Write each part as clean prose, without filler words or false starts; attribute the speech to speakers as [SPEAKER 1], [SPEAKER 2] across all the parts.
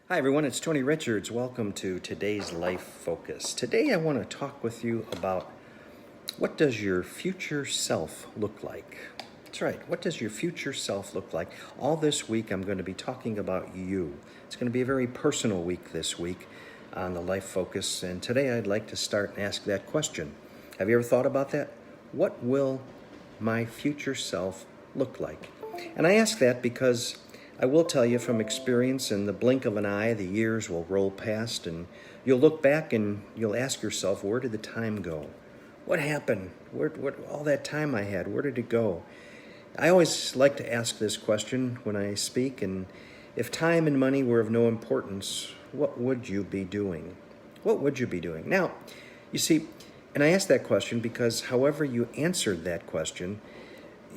[SPEAKER 1] Hi everyone, it's Tony Richards. Welcome to today's Life Focus. Today I want to talk with you about what does your future self look like? That's right, what does your future self look like? All this week I'm going to be talking about you. It's going to be a very personal week this week on the Life Focus, and today I'd like to start and ask that question. Have you ever thought about that? What will my future self look like? And I ask that because I will tell you from experience, in the blink of an eye, the years will roll past, and you'll look back and you'll ask yourself, where did the time go? What happened? All that time I had, where did it go? I always like to ask this question when I speak, and if time and money were of no importance, what would you be doing? What would you be doing? Now, you see, and I ask that question because however you answered that question,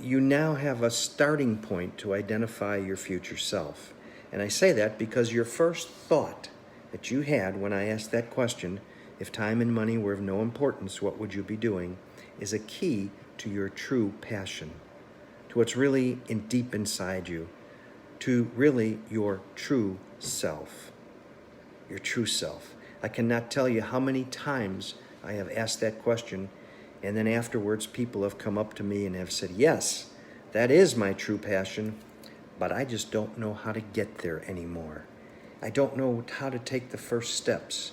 [SPEAKER 1] you now have a starting point to identify your future self. And I say that because your first thought that you had when I asked that question, if time and money were of no importance, what would you be doing, is a key to your true passion, to what's really deep inside you, to really your true self. Your true self. I cannot tell you how many times I have asked that question, and then afterwards people have come up to me and have said, yes, that is my true passion, but I just don't know how to get there anymore. I don't know how to take the first steps.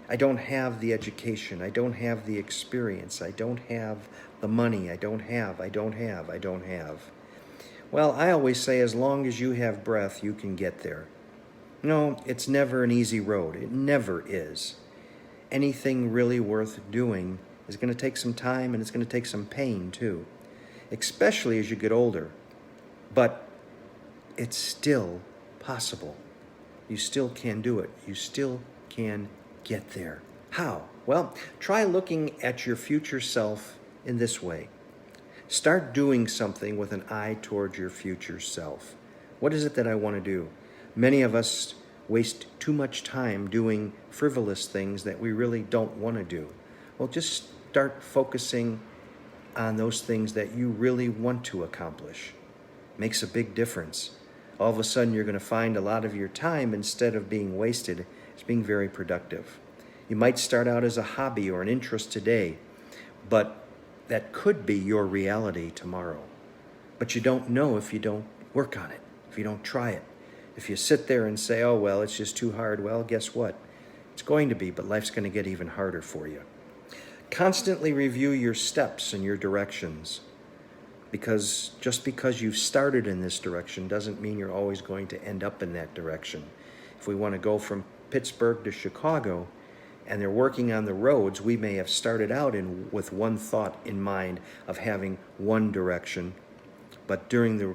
[SPEAKER 1] I don't have the education. I don't have the experience. I don't have the money. I don't have. Well, I always say, as long as you have breath, you can get there. No, it's never an easy road. It never is. Anything really worth doing is going to take some time, and it's going to take some pain too, especially as you get older. But it's still possible. You still can do it. You still can get there. How? Well, try looking at your future self in this way. Start doing something with an eye towards your future self. What is it that I want to do? Many of us waste too much time doing frivolous things that we really don't want to do. Well, just start focusing on those things that you really want to accomplish. Makes a big difference. All of a sudden, you're going to find a lot of your time, instead of being wasted, is being very productive. You might start out as a hobby or an interest today, but that could be your reality tomorrow. But you don't know if you don't work on it, if you don't try it. If you sit there and say, oh, well, it's just too hard, well, guess what? It's going to be, but life's going to get even harder for you. Constantly review your steps and your directions, because just because you've started in this direction doesn't mean you're always going to end up in that direction. If we want to go from Pittsburgh to Chicago and they're working on the roads, we may have started out with one thought in mind of having one direction, but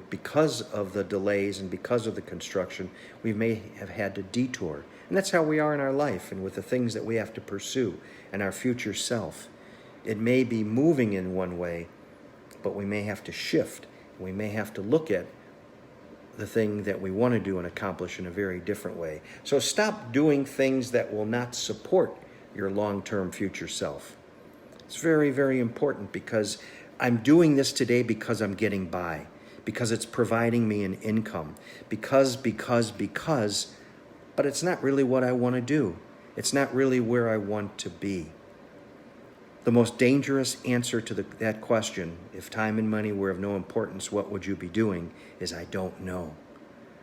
[SPEAKER 1] because of the delays and because of the construction, we may have had to detour. And that's how we are in our life and with the things that we have to pursue and our future self. It may be moving in one way, but we may have to shift. We may have to look at the thing that we want to do and accomplish in a very different way. So stop doing things that will not support your long-term future self. It's very, very important, because I'm doing this today because I'm getting by, because it's providing me an income, because, but it's not really what I want to do. It's not really where I want to be. The most dangerous answer to that question, if time and money were of no importance, what would you be doing, is I don't know.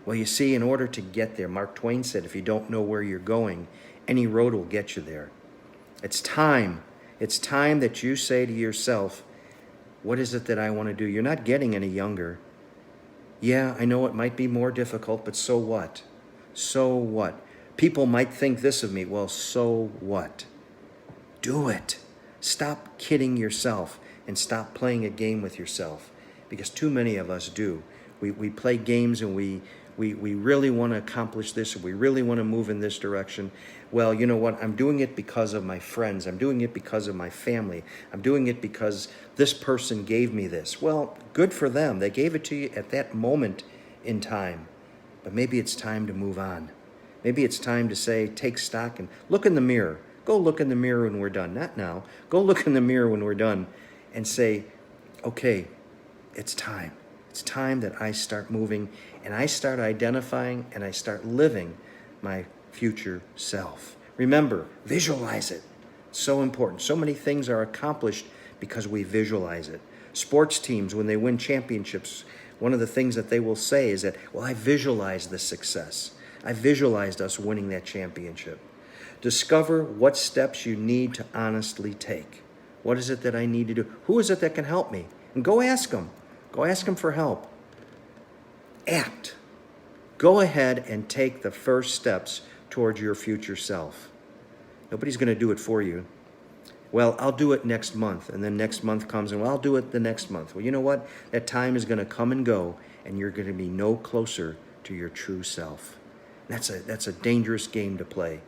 [SPEAKER 1] Well, you see, in order to get there, Mark Twain said, if you don't know where you're going, any road will get you there. It's time. It's time that you say to yourself, what is it that I want to do? You're not getting any younger. Yeah, I know it might be more difficult, but so what? So what? People might think this of me. Well, so what? Do it. Stop kidding yourself and stop playing a game with yourself, because too many of us do. We play games and we really want to accomplish this, or we really want to move in this direction. Well, you know what? I'm doing it because of my friends. I'm doing it because of my family. I'm doing it because this person gave me this. Well, good for them. They gave it to you at that moment in time. But maybe it's time to move on. Maybe it's time to say, take stock and look in the mirror. Go look in the mirror when we're done. Not now. Go look in the mirror when we're done and say, okay, it's time. It's time that I start moving and I start identifying and I start living my future self. Remember, visualize it. It's so important. So many things are accomplished because we visualize it. Sports teams, when they win championships, one of the things that they will say is that, well, I visualized the success. I visualized us winning that championship. Discover what steps you need to honestly take. What is it that I need to do? Who is it that can help me? And go ask them. Go ask them for help. Act. Go ahead and take the first steps towards your future self. Nobody's going to do it for you. Well, I'll do it next month. And then next month comes and, well, I'll do it the next month. Well, you know what? That time is going to come and go, and you're going to be no closer to your true self. That's a dangerous game to play.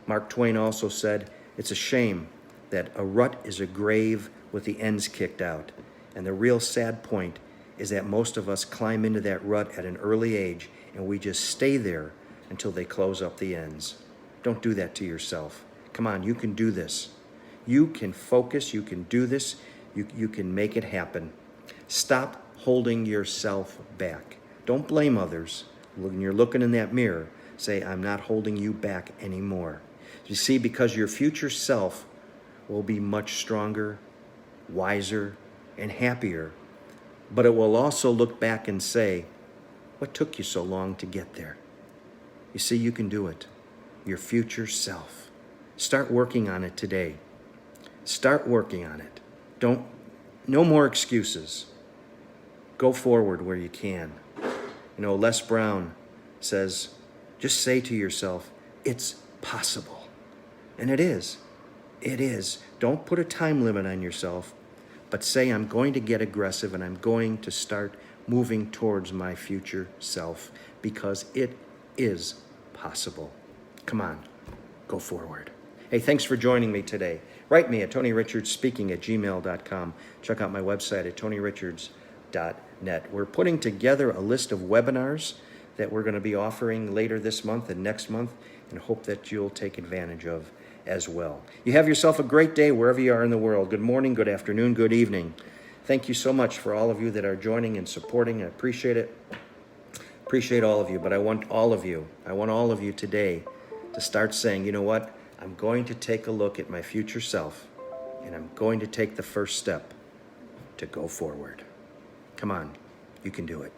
[SPEAKER 1] Mark Twain also said, it's a shame that a rut is a grave with the ends kicked out. And the real sad point is that most of us climb into that rut at an early age, and we just stay there until they close up the ends. Don't do that to yourself. Come on, you can do this. You can focus, you can do this, you can make it happen. Stop holding yourself back. Don't blame others. When you're looking in that mirror, say, I'm not holding you back anymore. You see, because your future self will be much stronger, wiser, and happier. But it will also look back and say, what took you so long to get there? You see, you can do it. Your future self. Start working on it today. Start working on it. No more excuses. Go forward where you can. You know, Les Brown says, just say to yourself, it's possible. And it is. It is. Don't put a time limit on yourself, but say, I'm going to get aggressive and I'm going to start moving towards my future self because it is possible. Come on, go forward. Hey, thanks for joining me today. Write me at TonyRichardsSpeaking@gmail.com. Check out my website at TonyRichards.net. We're putting together a list of webinars that we're going to be offering later this month and next month, and hope that you'll take advantage of as well. You have yourself a great day wherever you are in the world. Good morning, good afternoon, good evening. Thank you so much for all of you that are joining and supporting. I appreciate it. Appreciate all of you, but I want all of you today to start saying, you know what? I'm going to take a look at my future self, and I'm going to take the first step to go forward. Come on, you can do it.